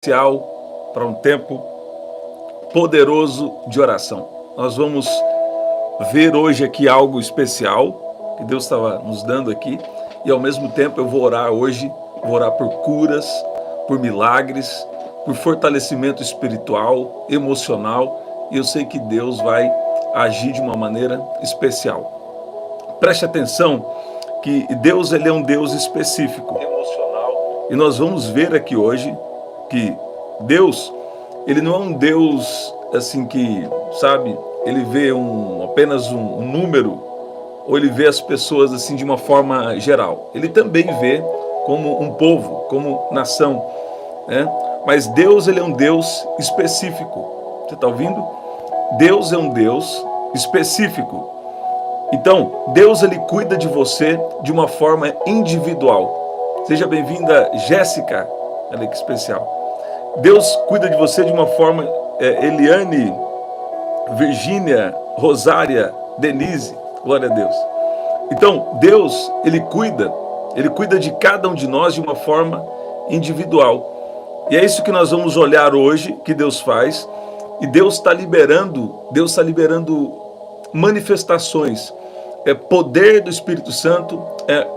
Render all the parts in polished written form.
Especial para um tempo poderoso de oração. Nós vamos ver hoje aqui algo especial que Deus estava nos dando aqui, e ao mesmo tempo eu vou orar hoje, vou orar por curas, por milagres, por fortalecimento espiritual, emocional, e eu sei que Deus vai agir de uma maneira especial. Preste atenção que Deus, ele é um Deus específico, emocional, e nós vamos ver aqui hoje que Deus, ele não é um Deus assim que, sabe, ele vê apenas um número, ou ele vê as pessoas assim de uma forma geral. Ele também vê como um povo, como nação, né? Mas Deus, ele é um Deus específico. Você está ouvindo? Deus é um Deus específico. Então, Deus, ele cuida de você de uma forma individual. Seja bem-vinda, Jéssica. Olha que especial. Deus cuida de você de uma forma, Eliane, Virgínia, Rosária, Denise, glória a Deus. Então, Deus, ele cuida de cada um de nós de uma forma individual. E é isso que nós vamos olhar hoje, que Deus faz. E Deus está liberando manifestações, poder do Espírito Santo,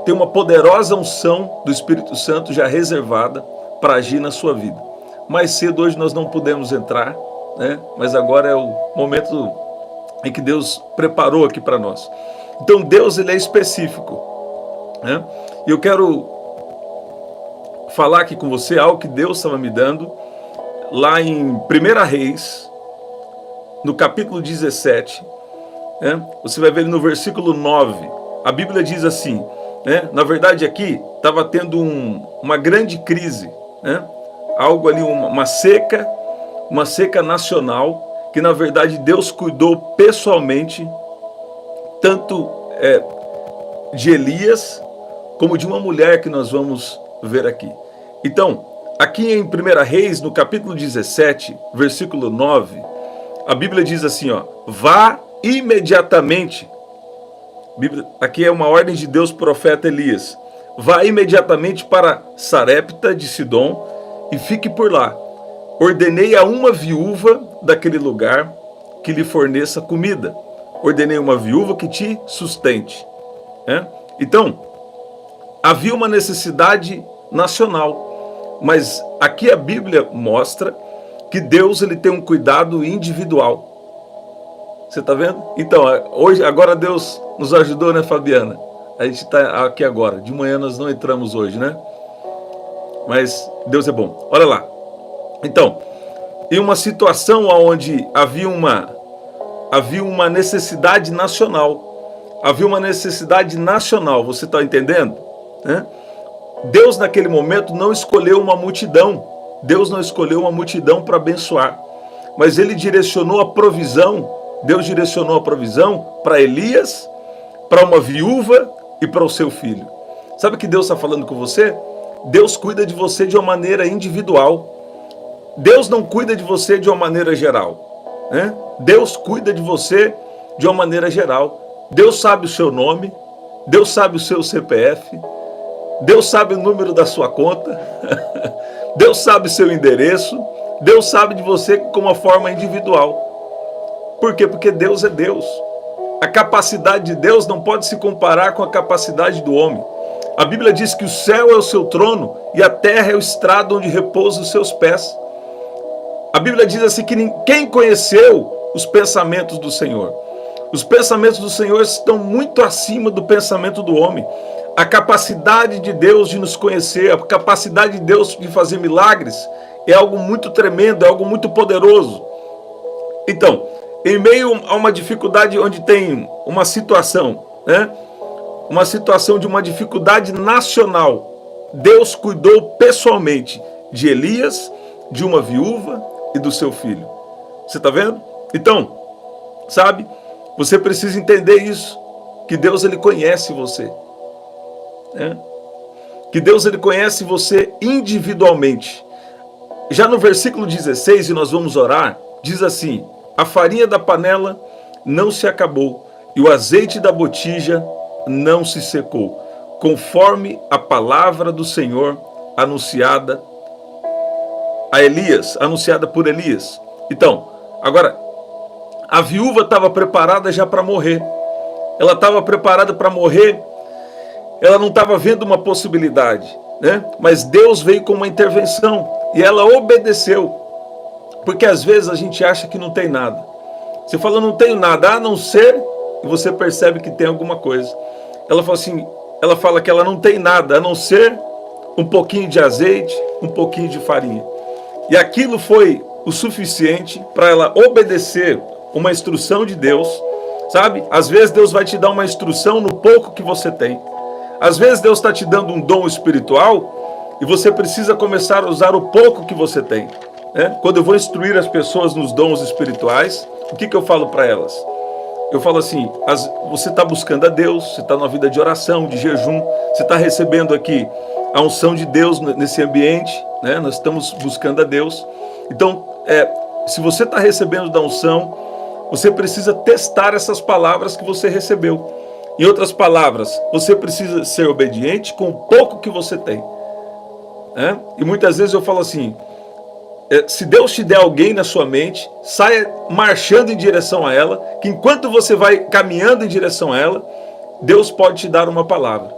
tem uma poderosa unção do Espírito Santo já reservada para agir na sua vida. Mais cedo hoje nós não pudemos entrar, né? Mas agora é o momento em que Deus preparou aqui para nós. Então Deus, ele é específico, né? E eu quero falar aqui com você algo que Deus estava me dando lá em 1 Reis, no capítulo 17, né? Você vai ver no versículo 9, a Bíblia diz assim, né? Na verdade aqui estava tendo uma grande crise, né? Algo ali, uma seca nacional, que na verdade Deus cuidou pessoalmente, tanto de Elias, como de uma mulher que nós vamos ver aqui. Então, aqui em 1 Reis, no capítulo 17, versículo 9, a Bíblia diz assim, ó, vá imediatamente, aqui é uma ordem de Deus para o profeta Elias, vá imediatamente para Sarepta de Sidom, e fique por lá. Ordenei a uma viúva daquele lugar que lhe forneça comida. Ordenei uma viúva que te sustente. Então, havia uma necessidade nacional. Mas aqui a Bíblia mostra que Deus, ele tem um cuidado individual. Você está vendo? Então, agora Deus nos ajudou, né, Fabiana? A gente está aqui agora. De manhã nós não entramos hoje, né? Mas Deus é bom. Olha lá. Então, em uma situação onde havia uma necessidade nacional. Havia uma necessidade nacional, você está entendendo? Deus naquele momento não escolheu uma multidão. Deus não escolheu uma multidão para abençoar. Mas ele direcionou a provisão. Deus direcionou a provisão para Elias, para uma viúva e para o seu filho. Sabe o que Deus está falando com você? Deus cuida de você de uma maneira individual. Deus não cuida de você de uma maneira geral, né? Deus cuida de você de uma maneira geral. Deus sabe o seu nome, Deus sabe o seu CPF, Deus sabe o número da sua conta, Deus sabe o seu endereço, Deus sabe de você com uma forma individual. Por quê? Porque Deus é Deus. A capacidade de Deus não pode se comparar com a capacidade do homem. A Bíblia diz que o céu é o seu trono e a terra é o estrado onde repousam os seus pés. A Bíblia diz assim que quem conheceu os pensamentos do Senhor? Os pensamentos do Senhor estão muito acima do pensamento do homem. A capacidade de Deus de nos conhecer, a capacidade de Deus de fazer milagres é algo muito tremendo, é algo muito poderoso. Então, em meio a uma dificuldade onde tem uma situação, né? Uma situação de uma dificuldade nacional, Deus cuidou pessoalmente de Elias, de uma viúva e do seu filho. Você está vendo? Então, sabe, você precisa entender isso, que Deus, ele conhece você, né? Que Deus, ele conhece você individualmente. Já no versículo 16, e nós vamos orar, diz assim, a farinha da panela não se acabou e o azeite da botija não se secou, conforme a palavra do Senhor anunciada a Elias, anunciada por Elias. Então, agora, a viúva estava preparada já para morrer. Ela estava preparada para morrer, ela não estava vendo uma possibilidade, né? Mas Deus veio com uma intervenção e ela obedeceu. Porque às vezes a gente acha que não tem nada. Você fala, não tenho nada, a não ser, e você percebe que tem alguma coisa. Ela fala assim, ela fala que ela não tem nada, a não ser um pouquinho de azeite, um pouquinho de farinha. E aquilo foi o suficiente para ela obedecer uma instrução de Deus, sabe? Às vezes Deus vai te dar uma instrução no pouco que você tem. Às vezes Deus está te dando um dom espiritual e você precisa começar a usar o pouco que você tem, né? Quando eu vou instruir as pessoas nos dons espirituais, o que eu falo para elas? Eu falo assim, você está buscando a Deus, você está numa vida de oração, de jejum, você está recebendo aqui a unção de Deus nesse ambiente, né? Nós estamos buscando a Deus. Então, se você está recebendo da unção, você precisa testar essas palavras que você recebeu. Em outras palavras, você precisa ser obediente com o pouco que você tem, né? E muitas vezes eu falo assim, se Deus te der alguém na sua mente, saia marchando em direção a ela, que enquanto você vai caminhando em direção a ela, Deus pode te dar uma palavra.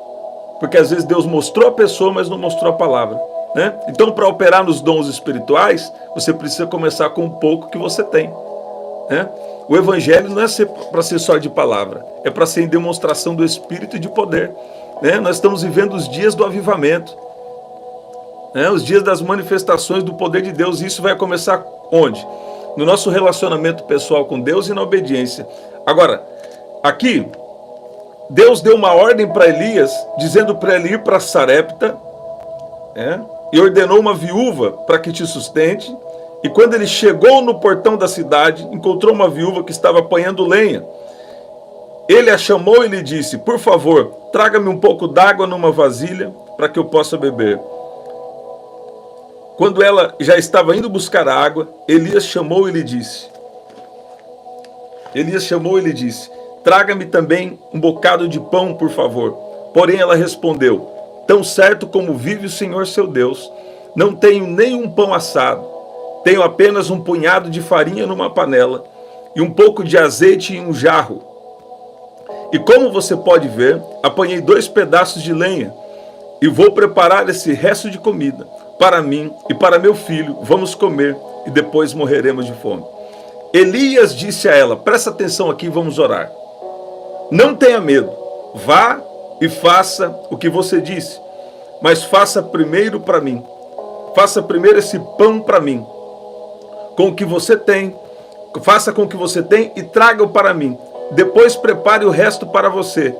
Porque às vezes Deus mostrou a pessoa, mas não mostrou a palavra, né? Então, para operar nos dons espirituais, você precisa começar com o pouco que você tem, né? O evangelho não é para ser só de palavra, é para ser em demonstração do Espírito e de poder, né? Nós estamos vivendo os dias do avivamento, né? Os dias das manifestações do poder de Deus. E isso vai começar onde? No nosso relacionamento pessoal com Deus e na obediência. Agora, aqui, Deus deu uma ordem para Elias, dizendo para ele ir para Sarepta, e ordenou uma viúva para que te sustente. E quando ele chegou no portão da cidade, encontrou uma viúva que estava apanhando lenha. Ele a chamou e lhe disse, por favor, traga-me um pouco d'água numa vasilha para que eu possa beber. Quando ela já estava indo buscar água, Elias chamou e lhe disse, traga-me também um bocado de pão, por favor. Porém ela respondeu, tão certo como vive o Senhor seu Deus, não tenho nenhum pão assado. Tenho apenas um punhado de farinha numa panela e um pouco de azeite em um jarro. E como você pode ver, apanhei 2 pedaços de lenha e vou preparar esse resto de comida para mim e para meu filho. Vamos comer e depois morreremos de fome. Elias disse a ela, presta atenção aqui, vamos orar. Não tenha medo, vá e faça o que você disse, mas faça primeiro para mim. Faça primeiro esse pão para mim. Com o que você tem, faça com o que você tem e traga-o para mim. Depois prepare o resto para você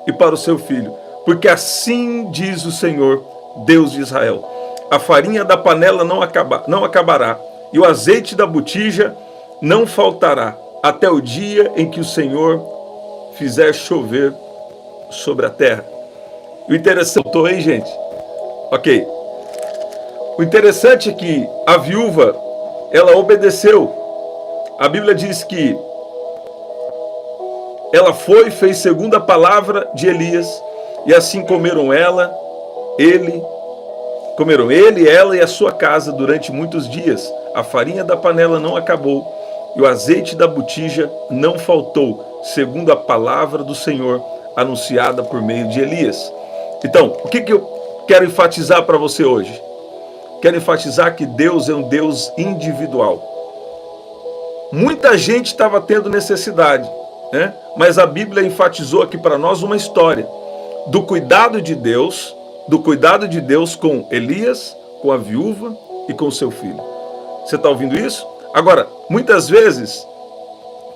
e para o seu filho. Porque assim diz o Senhor, Deus de Israel. A farinha da panela não acabará, e o azeite da botija não faltará, até o dia em que o Senhor fizer chover sobre a terra. O interessante, estou aí, gente? Ok. O interessante é que a viúva, ela obedeceu. A Bíblia diz que ela foi e fez segundo a palavra de Elias, e assim comeram ela, ela e a sua casa durante muitos dias. A farinha da panela não acabou, e o azeite da botija não faltou, segundo a palavra do Senhor, anunciada por meio de Elias. Então, o que eu quero enfatizar para você hoje? Quero enfatizar que Deus é um Deus individual. Muita gente estava tendo necessidade, né? Mas a Bíblia enfatizou aqui para nós uma história do cuidado de Deus com Elias, com a viúva e com o seu filho. Você está ouvindo isso? Agora, muitas vezes,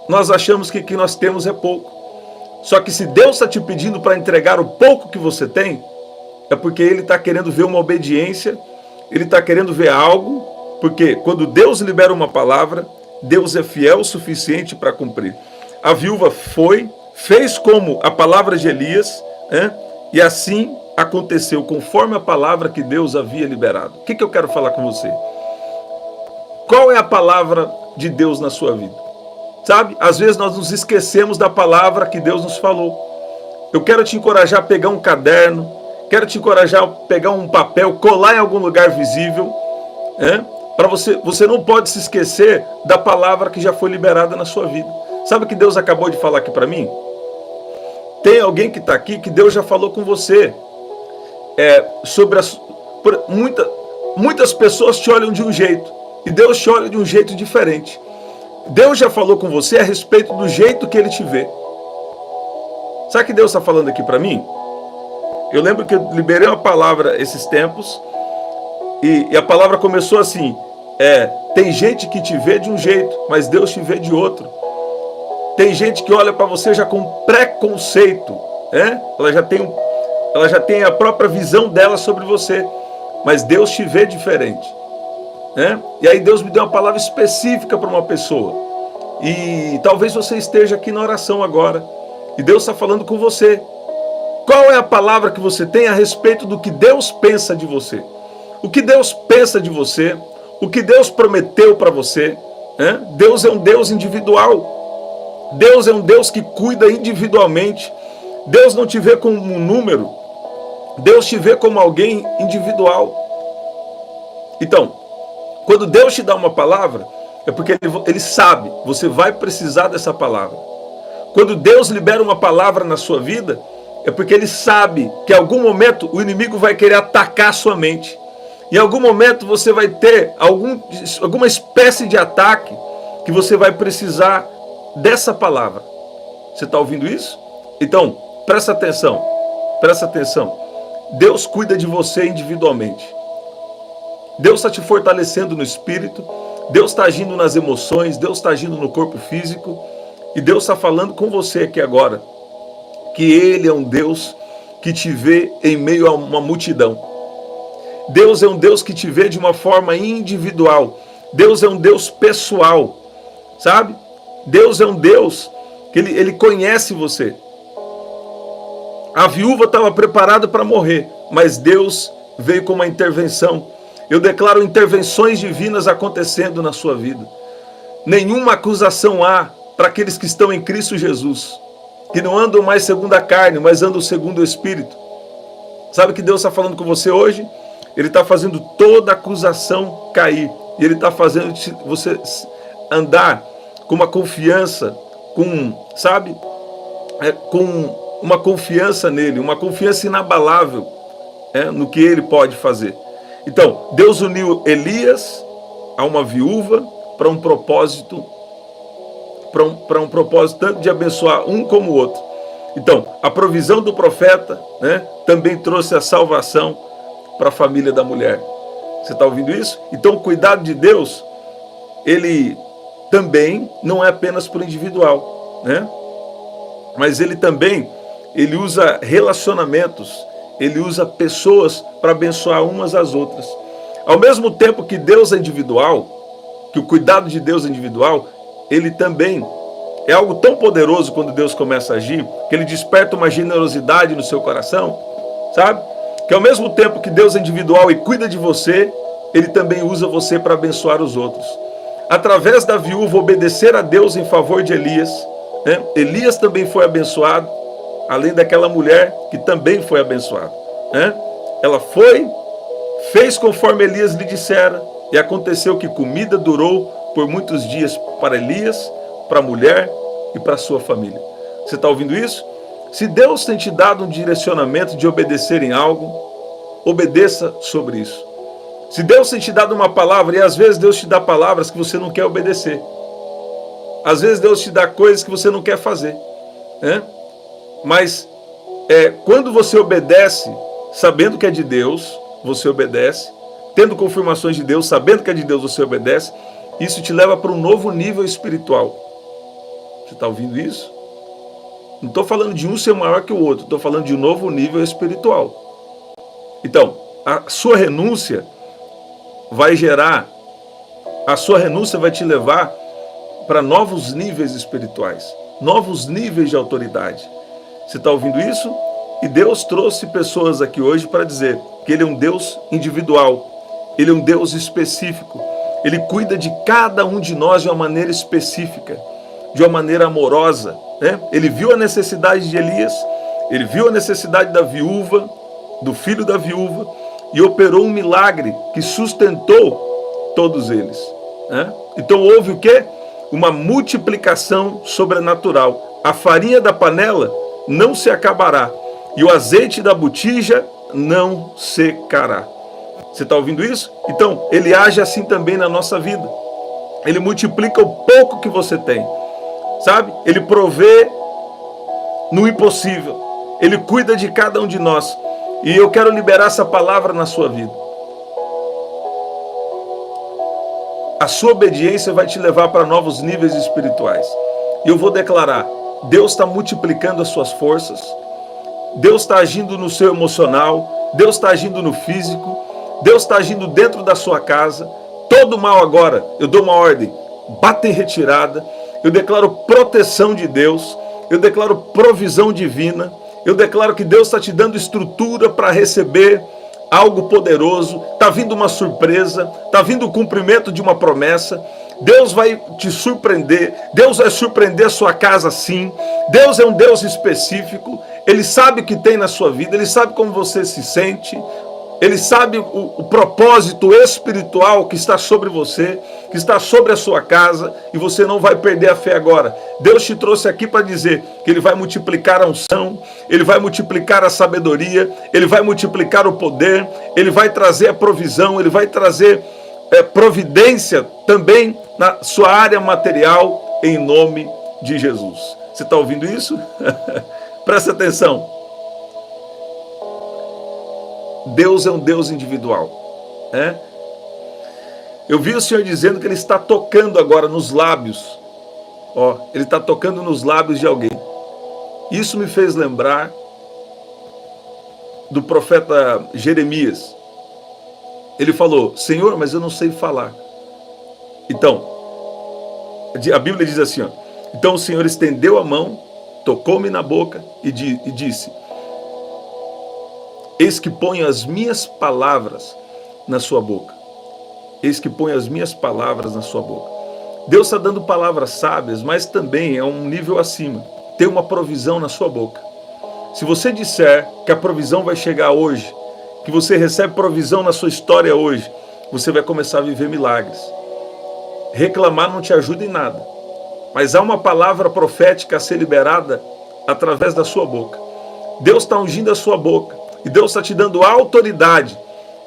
nós achamos que o que nós temos é pouco. Só que se Deus está te pedindo para entregar o pouco que você tem, é porque Ele está querendo ver uma obediência, Ele está querendo ver algo, porque quando Deus libera uma palavra, Deus é fiel o suficiente para cumprir. A viúva fez como a palavra de Elias, né? E assim aconteceu, conforme a palavra que Deus havia liberado. O que eu quero falar com você? Qual é a palavra de Deus na sua vida? Sabe, às vezes nós nos esquecemos da palavra que Deus nos falou. Eu quero te encorajar a pegar um caderno, quero te encorajar a pegar um papel, colar em algum lugar visível, Para você não pode se esquecer da palavra que já foi liberada na sua vida. Sabe o que Deus acabou de falar aqui para mim? Tem alguém que está aqui que Deus já falou com você. Sobre muitas pessoas te olham de um jeito e Deus te olha de um jeito diferente. Deus já falou com você a respeito do jeito que Ele te vê. Sabe o que Deus está falando aqui para mim? Eu lembro que eu liberei uma palavra esses tempos e a palavra começou assim: tem gente que te vê de um jeito, mas Deus te vê de outro. Tem gente que olha para você já com preconceito, ela já tem a própria visão dela sobre você, mas Deus te vê diferente. E aí Deus me deu uma palavra específica para uma pessoa. E talvez você esteja aqui na oração agora e Deus está falando com você. Qual é a palavra que você tem a respeito do que Deus pensa de você? O que Deus pensa de você? O que Deus prometeu para você? Deus é um Deus individual. Deus é um Deus que cuida individualmente. Deus não te vê como um número. Deus te vê como alguém individual. Então, quando Deus te dá uma palavra, é porque Ele sabe, você vai precisar dessa palavra. Quando Deus libera uma palavra na sua vida, é porque Ele sabe que em algum momento o inimigo vai querer atacar a sua mente. Em algum momento você vai ter alguma espécie de ataque que você vai precisar dessa palavra. Você está ouvindo isso? Então, presta atenção. Presta atenção. Deus cuida de você individualmente. Deus está te fortalecendo no espírito. Deus está agindo nas emoções. Deus está agindo no corpo físico. E Deus está falando com você aqui agora. Que Ele é um Deus que te vê em meio a uma multidão. Deus é um Deus que te vê de uma forma individual. Deus é um Deus pessoal. Sabe? Deus é um Deus que Ele conhece você. A viúva estava preparada para morrer, mas Deus veio com uma intervenção. Eu declaro intervenções divinas acontecendo na sua vida. Nenhuma acusação há para aqueles que estão em Cristo Jesus, que não andam mais segundo a carne, mas andam segundo o Espírito. Sabe o que Deus está falando com você hoje? Ele está fazendo toda acusação cair. E Ele está fazendo você andar com uma confiança, com uma confiança nele, uma confiança inabalável no que Ele pode fazer. Então, Deus uniu Elias a uma viúva para um propósito, tanto de abençoar um como o outro. Então, a provisão do profeta também trouxe a salvação para a família da mulher. Você está ouvindo isso? Então, o cuidado de Deus, Ele também não é apenas para o individual, mas Ele também usa relacionamentos, Ele usa pessoas para abençoar umas às outras. Ao mesmo tempo que Deus é individual, que o cuidado de Deus é individual, Ele também é algo tão poderoso quando Deus começa a agir, que Ele desperta uma generosidade no seu coração, sabe? Que ao mesmo tempo que Deus é individual e cuida de você, Ele também usa você para abençoar os outros. Através da viúva obedecer a Deus em favor de Elias, Elias também foi abençoado, além daquela mulher que também foi abençoada. Ela fez conforme Elias lhe dissera, e aconteceu que comida durou por muitos dias para Elias, para a mulher e para a sua família. Você está ouvindo isso? Se Deus tem te dado um direcionamento de obedecer em algo, obedeça sobre isso. Se Deus tem te dado uma palavra, e às vezes Deus te dá palavras que você não quer obedecer. Às vezes Deus te dá coisas que você não quer fazer. Mas quando você obedece, sabendo que é de Deus, você obedece. Tendo confirmações de Deus, sabendo que é de Deus, você obedece. Isso te leva para um novo nível espiritual. Você está ouvindo isso? Não estou falando de um ser maior que o outro. Estou falando de um novo nível espiritual. Então, a sua renúncia vai te levar para novos níveis espirituais, novos níveis de autoridade. Você está ouvindo isso? E Deus trouxe pessoas aqui hoje para dizer que Ele é um Deus individual, Ele é um Deus específico, Ele cuida de cada um de nós de uma maneira específica, de uma maneira amorosa. Ele viu a necessidade de Elias, Ele viu a necessidade da viúva, do filho da viúva, e operou um milagre que sustentou todos eles. Né? Então houve o quê? Uma multiplicação sobrenatural. A farinha da panela não se acabará e o azeite da botija não secará. Você está ouvindo isso? Então, ele age assim também na nossa vida. Ele multiplica o pouco que você tem, sabe? Ele provê no impossível. Ele cuida de cada um de nós. E eu quero liberar essa palavra na sua vida. A sua obediência vai te levar para novos níveis espirituais. E eu vou declarar, Deus está multiplicando as suas forças, Deus está agindo no seu emocional, Deus está agindo no físico, Deus está agindo dentro da sua casa. Todo mal agora, eu dou uma ordem, bata em retirada, eu declaro proteção de Deus, eu declaro provisão divina, eu declaro que Deus está te dando estrutura para receber algo poderoso, está vindo uma surpresa, está vindo o cumprimento de uma promessa. Deus vai te surpreender, Deus vai surpreender a sua casa sim. Deus é um Deus específico, Ele sabe o que tem na sua vida, Ele sabe como você se sente, Ele sabe o propósito espiritual que está sobre você, que está sobre a sua casa, e você não vai perder a fé agora. Deus te trouxe aqui para dizer que Ele vai multiplicar a unção, Ele vai multiplicar a sabedoria, Ele vai multiplicar o poder, Ele vai trazer a provisão, Ele vai trazer providência também na sua área material, em nome de Jesus. Você está ouvindo isso? Presta atenção. Deus é um Deus individual. Eu vi o Senhor dizendo que Ele está tocando agora nos lábios. Ele está tocando nos lábios de alguém. Isso me fez lembrar do profeta Jeremias. Ele falou, Senhor, mas eu não sei falar. Então, a Bíblia diz assim, então o Senhor estendeu a mão, tocou-me na boca e disse, eis que ponho as minhas palavras na sua boca. Eis que ponho as minhas palavras na sua boca. Deus está dando palavras sábias, mas também é um nível acima. Tem uma provisão na sua boca. Se você disser que a provisão vai chegar hoje, que você recebe provisão na sua história hoje, você vai começar a viver milagres. Reclamar não te ajuda em nada. Mas há uma palavra profética a ser liberada através da sua boca. Deus está ungindo a sua boca. E Deus está te dando autoridade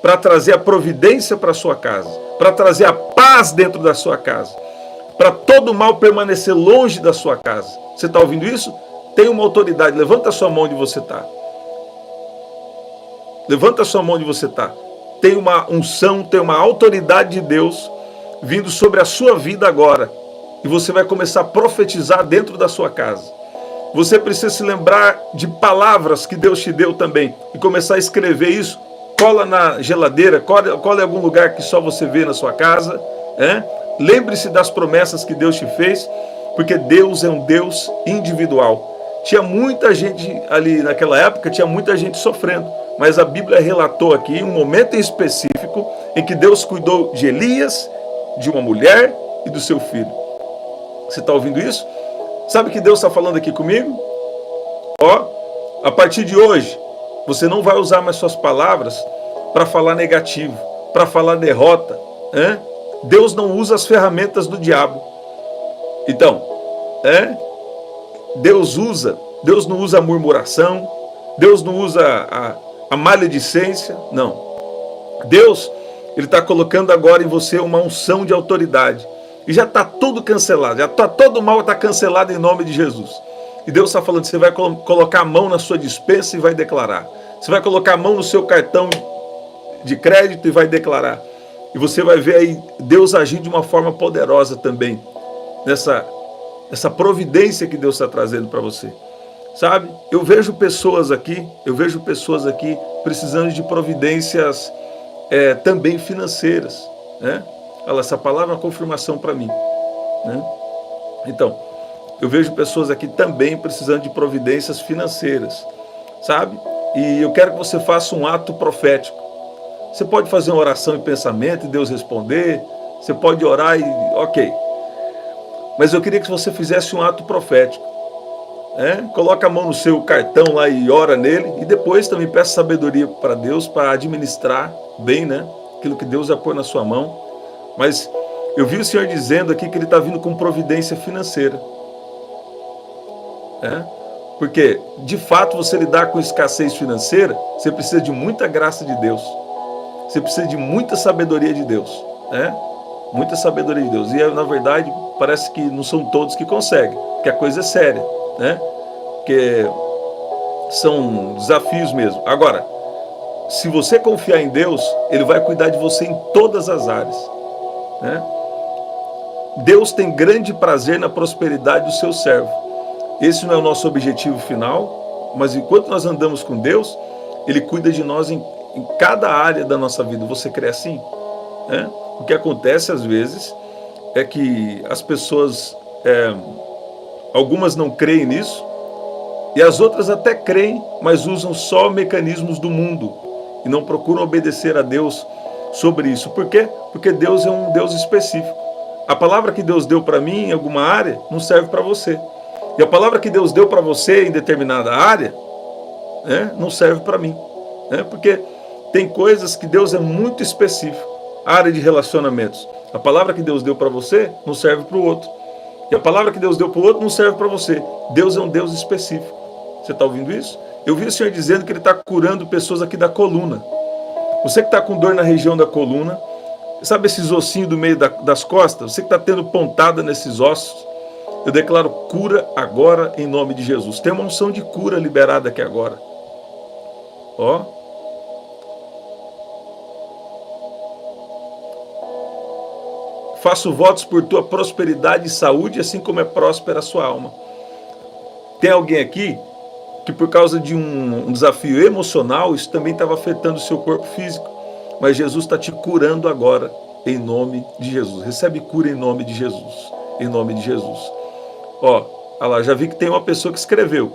para trazer a providência para a sua casa, para trazer a paz dentro da sua casa, para todo mal permanecer longe da sua casa. Você está ouvindo isso? Tem uma autoridade. Levanta a sua mão onde você está. Levanta a sua mão onde você está. Tem uma unção, tem uma autoridade de Deus vindo sobre a sua vida agora. E você vai começar a profetizar dentro da sua casa. Você precisa se lembrar de palavras que Deus te deu também. E começar a escrever isso. Cola na geladeira, cola em algum lugar que só você vê na sua casa. Lembre-se das promessas que Deus te fez. Porque Deus é um Deus individual. Tinha muita gente ali naquela época, tinha muita gente sofrendo. Mas a Bíblia relatou aqui um momento em específico em que Deus cuidou de Elias, de uma mulher e do seu filho. Você está ouvindo isso? Sabe o que Deus está falando aqui comigo? A partir de hoje, você não vai usar mais suas palavras para falar negativo, para falar derrota. Deus não usa as ferramentas do diabo. Então, Deus não usa a murmuração, Deus não usa a maledicência, não. Deus, Ele está colocando agora em você uma unção de autoridade. E já está tudo cancelado, já está todo mal, está cancelado em nome de Jesus. E Deus está falando, você vai colocar a mão na sua despensa e vai declarar. Você vai colocar a mão no seu cartão de crédito e vai declarar. E você vai ver aí Deus agir de uma forma poderosa também. Nessa providência que Deus está trazendo para você. Sabe? Eu vejo pessoas aqui precisando de providências também financeiras. Essa palavra é uma confirmação para mim. Então, eu vejo pessoas aqui também precisando de providências financeiras. Sabe? E eu quero que você faça um ato profético. Você pode fazer uma oração em pensamento e Deus responder. Você pode orar e ok. Mas eu queria que você fizesse um ato profético. Coloca a mão no seu cartão lá e ora nele. E depois também peça sabedoria para Deus para administrar bem, aquilo que Deus já pôs na sua mão. Mas eu vi o Senhor dizendo aqui que Ele está vindo com providência financeira. Porque, de fato, você lidar com escassez financeira, você precisa de muita graça de Deus. Você precisa de muita sabedoria de Deus. Muita sabedoria de Deus. E, na verdade, parece que não são todos que conseguem, porque a coisa é séria. Porque são desafios mesmo. Agora, se você confiar em Deus, Ele vai cuidar de você em todas as áreas. Deus tem grande prazer na prosperidade do seu servo. Esse não é o nosso objetivo final, mas enquanto nós andamos com Deus, Ele cuida de nós em cada área da nossa vida. Você crê assim? O que acontece às vezes é que as pessoas, algumas não creem nisso, e as outras até creem, mas usam só mecanismos do mundo e não procuram obedecer a Deus sobre isso. Por quê? Porque Deus é um Deus específico. A palavra que Deus deu para mim em alguma área não serve para você. E a palavra que Deus deu para você em determinada área, não serve para mim. Porque tem coisas que Deus é muito específico. A área de relacionamentos. A palavra que Deus deu para você não serve para o outro. E a palavra que Deus deu para o outro não serve para você. Deus é um Deus específico. Você está ouvindo isso? Eu vi o Senhor dizendo que Ele está curando pessoas aqui da coluna. Você que está com dor na região da coluna, sabe esses ossinhos do meio das costas? Você que está tendo pontada nesses ossos, eu declaro cura agora em nome de Jesus. Tem uma unção de cura liberada aqui agora. Faço votos por tua prosperidade e saúde, assim como é próspera a sua alma. Tem alguém aqui que por causa de um desafio emocional, isso também estava afetando o seu corpo físico. Mas Jesus está te curando agora, em nome de Jesus. Recebe cura em nome de Jesus. Em nome de Jesus. Olha lá, já vi que tem uma pessoa que escreveu,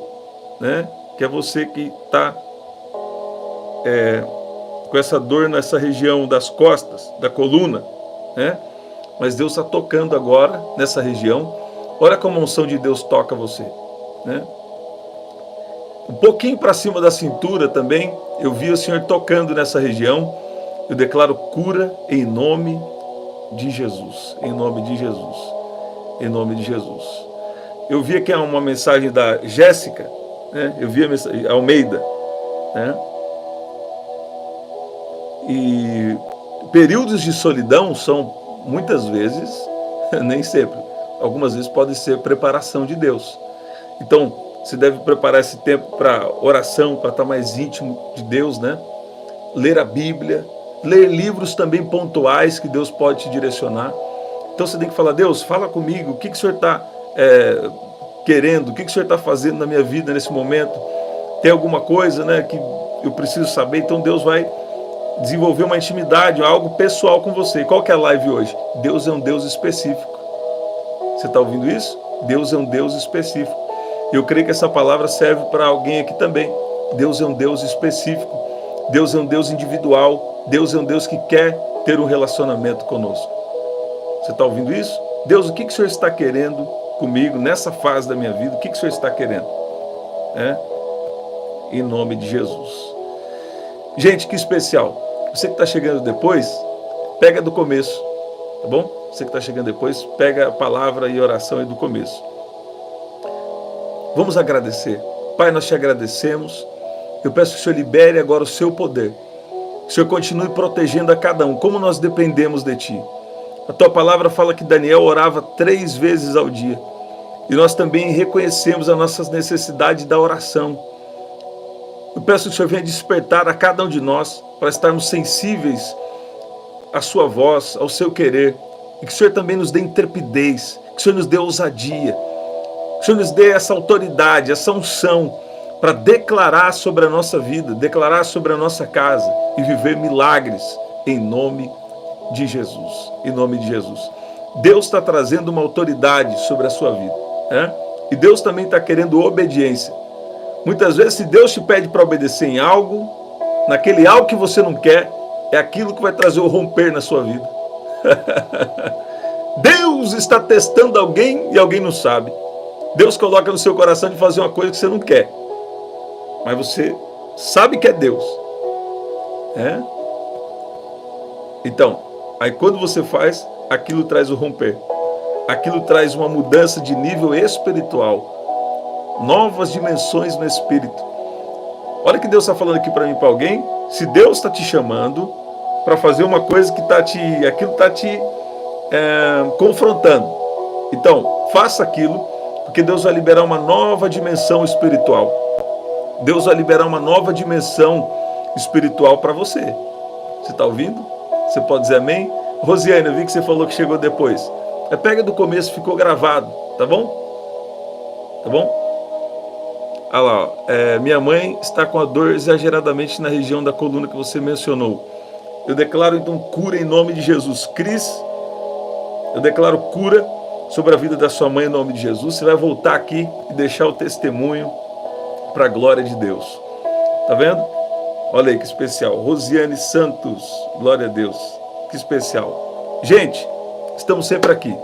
que é você que está com essa dor nessa região das costas, da coluna, Mas Deus está tocando agora nessa região. Olha como a unção de Deus toca você, Um pouquinho para cima da cintura também, eu vi o Senhor tocando nessa região. Eu declaro cura em nome de Jesus. Em nome de Jesus. Em nome de Jesus. Eu vi aqui uma mensagem da Jéssica, eu vi a mensagem, Almeida, E períodos de solidão são, muitas vezes, nem sempre, algumas vezes pode ser preparação de Deus. Então, você deve preparar esse tempo para oração, para estar mais íntimo de Deus, Ler a Bíblia, ler livros também pontuais que Deus pode te direcionar. Então você tem que falar: Deus, fala comigo, o que o Senhor está querendo, o que o Senhor está fazendo na minha vida nesse momento? Tem alguma coisa que eu preciso saber? Então Deus vai desenvolver uma intimidade, algo pessoal com você. Qual que é a live hoje? Deus é um Deus específico. Você está ouvindo isso? Deus é um Deus específico. Eu creio que essa palavra serve para alguém aqui também. Deus é um Deus específico. Deus é um Deus individual. Deus é um Deus que quer ter um relacionamento conosco. Você está ouvindo isso? Deus, o que o Senhor está querendo comigo nessa fase da minha vida? O que o Senhor está querendo? Em nome de Jesus. Gente, que especial. Você que está chegando depois, pega do começo, tá bom? Você que está chegando depois, pega a palavra e oração aí do começo. Vamos agradecer. Pai, nós te agradecemos. Eu peço que o Senhor libere agora o seu poder. Que o Senhor continue protegendo a cada um, como nós dependemos de Ti. A Tua palavra fala que Daniel orava 3 vezes ao dia. E nós também reconhecemos as nossas necessidades da oração. Eu peço que o Senhor venha despertar a cada um de nós para estarmos sensíveis à sua voz, ao seu querer. E que o Senhor também nos dê intrepidez, que o Senhor nos dê ousadia, que o Senhor nos dê essa autoridade, essa unção para declarar sobre a nossa vida, declarar sobre a nossa casa e viver milagres em nome de Jesus. Em nome de Jesus. Deus está trazendo uma autoridade sobre a sua vida, E Deus também está querendo obediência. Muitas vezes, se Deus te pede para obedecer em algo, naquele algo que você não quer, é aquilo que vai trazer o romper na sua vida. Deus está testando alguém e alguém não sabe. Deus coloca no seu coração de fazer uma coisa que você não quer, mas você sabe que é Deus. Então, Aí quando você faz, aquilo traz o romper. Aquilo traz uma mudança de nível espiritual. Novas dimensões no espírito. Olha o que Deus está falando aqui para mim, para alguém. Se Deus está te chamando para fazer uma coisa que aquilo está te confrontando. Então, faça aquilo, porque Deus vai liberar uma nova dimensão espiritual. Deus vai liberar uma nova dimensão espiritual para você. Você está ouvindo? Você pode dizer amém? Rosiane, eu vi que você falou que chegou depois. Pega do começo, ficou gravado, tá bom? Tá bom? Olha lá, ó. Minha mãe está com a dor exageradamente na região da coluna que você mencionou. Eu declaro então cura em nome de Jesus. Cris, eu declaro cura sobre a vida da sua mãe em nome de Jesus. Você vai voltar aqui e deixar o testemunho para a glória de Deus. Tá vendo? Olha aí que especial. Rosiane Santos, glória a Deus. Que especial. Gente, estamos sempre aqui.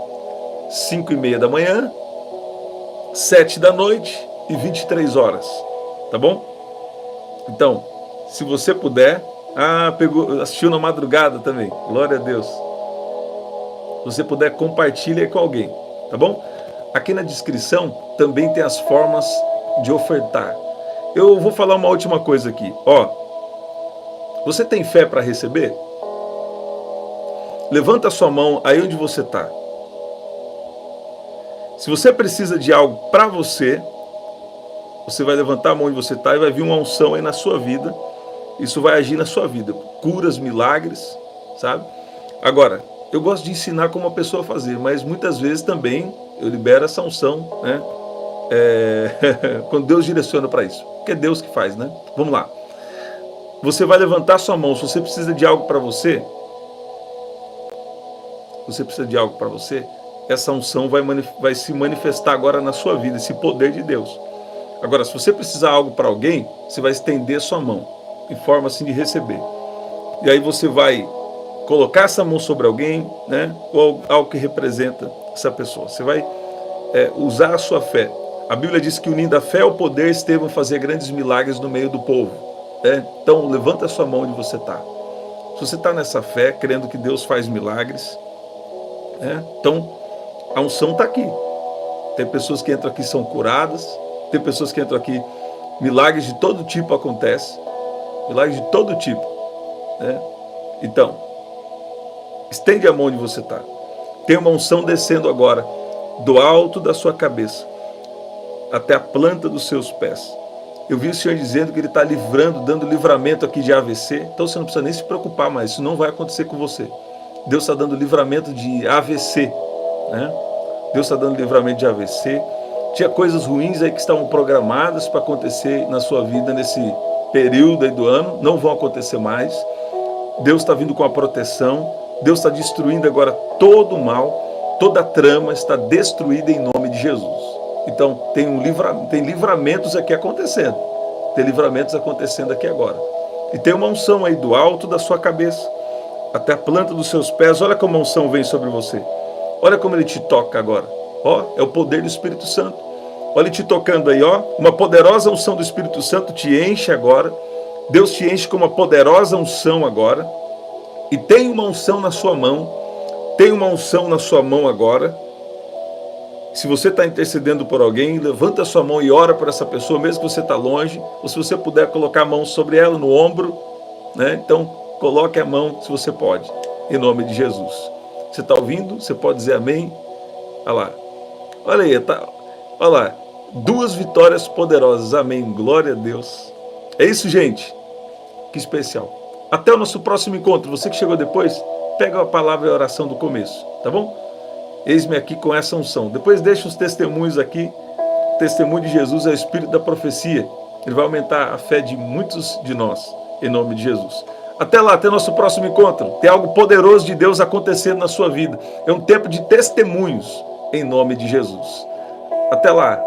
5:30 da manhã, 7 da noite e 23 horas. Tá bom? Então, se você puder... assistiu na madrugada também. Glória a Deus. Se você puder, compartilhe aí com alguém. Tá bom? Aqui na descrição também tem as formas de ofertar. Eu vou falar uma última coisa aqui. Ó, você tem fé para receber? Levanta a sua mão aí onde você está. Se você precisa de algo para você, você vai levantar a mão onde você está e vai vir uma unção aí na sua vida. Isso vai agir na sua vida. Curas, milagres, sabe? Agora, eu gosto de ensinar como a pessoa fazer, mas muitas vezes também eu libero essa unção, né? Quando Deus direciona para isso. Porque é Deus que faz, né? Vamos lá. Você vai levantar sua mão. Se você precisa de algo para você, essa unção vai se manifestar agora na sua vida, esse poder de Deus. Agora, se você precisar de algo para alguém, você vai estender sua mão, em forma assim de receber. E aí você vai colocar essa mão sobre alguém, né? Ou algo que representa essa pessoa. Você vai usar a sua fé. A Bíblia diz que unindo a fé ao poder, Estevão fazia grandes milagres no meio do povo. Então, levanta a sua mão onde você está. Se você está nessa fé, crendo que Deus faz milagres, então a unção está aqui. Tem pessoas que entram aqui e são curadas. Tem pessoas que entram aqui, milagres de todo tipo acontecem. Milagres de todo tipo. Então, estende a mão onde você está. Tem uma unção descendo agora, do alto da sua cabeça até a planta dos seus pés. Eu vi o Senhor dizendo que Ele está livrando, dando livramento aqui de AVC. Então você não precisa nem se preocupar mais, isso não vai acontecer com você. Deus está dando livramento de AVC, né? Deus está dando livramento de AVC. Tinha coisas ruins aí que estavam programadas para acontecer na sua vida nesse período aí do ano, não vão acontecer mais. Deus está vindo com a proteção. Deus está destruindo agora todo o mal, toda a trama está destruída em nome de Jesus. Então tem livramentos aqui acontecendo. Tem livramentos acontecendo aqui agora. E tem uma unção aí do alto da sua cabeça até a planta dos seus pés. Olha como a unção vem sobre você. Olha como Ele te toca agora. Ó, é o poder do Espírito Santo. Olha Ele te tocando aí, ó. Uma poderosa unção do Espírito Santo te enche agora. Deus te enche com uma poderosa unção agora. E tem uma unção na sua mão. Tem uma unção na sua mão agora. Se você está intercedendo por alguém, levanta a sua mão e ora por essa pessoa, mesmo que você está longe. Ou se você puder colocar a mão sobre ela, no ombro, né? Então, coloque a mão se você pode, em nome de Jesus. Você está ouvindo? Você pode dizer amém? Olha lá. Olha aí, olha lá. 2 vitórias poderosas. Amém. Glória a Deus. É isso, gente. Que especial. Até o nosso próximo encontro. Você que chegou depois, pega a palavra e a oração do começo, tá bom? Eis-me aqui com essa unção. Depois deixa os testemunhos aqui. O testemunho de Jesus é o espírito da profecia. Ele vai aumentar a fé de muitos de nós, em nome de Jesus. Até lá, até nosso próximo encontro. Tem algo poderoso de Deus acontecendo na sua vida. É um tempo de testemunhos, em nome de Jesus. Até lá.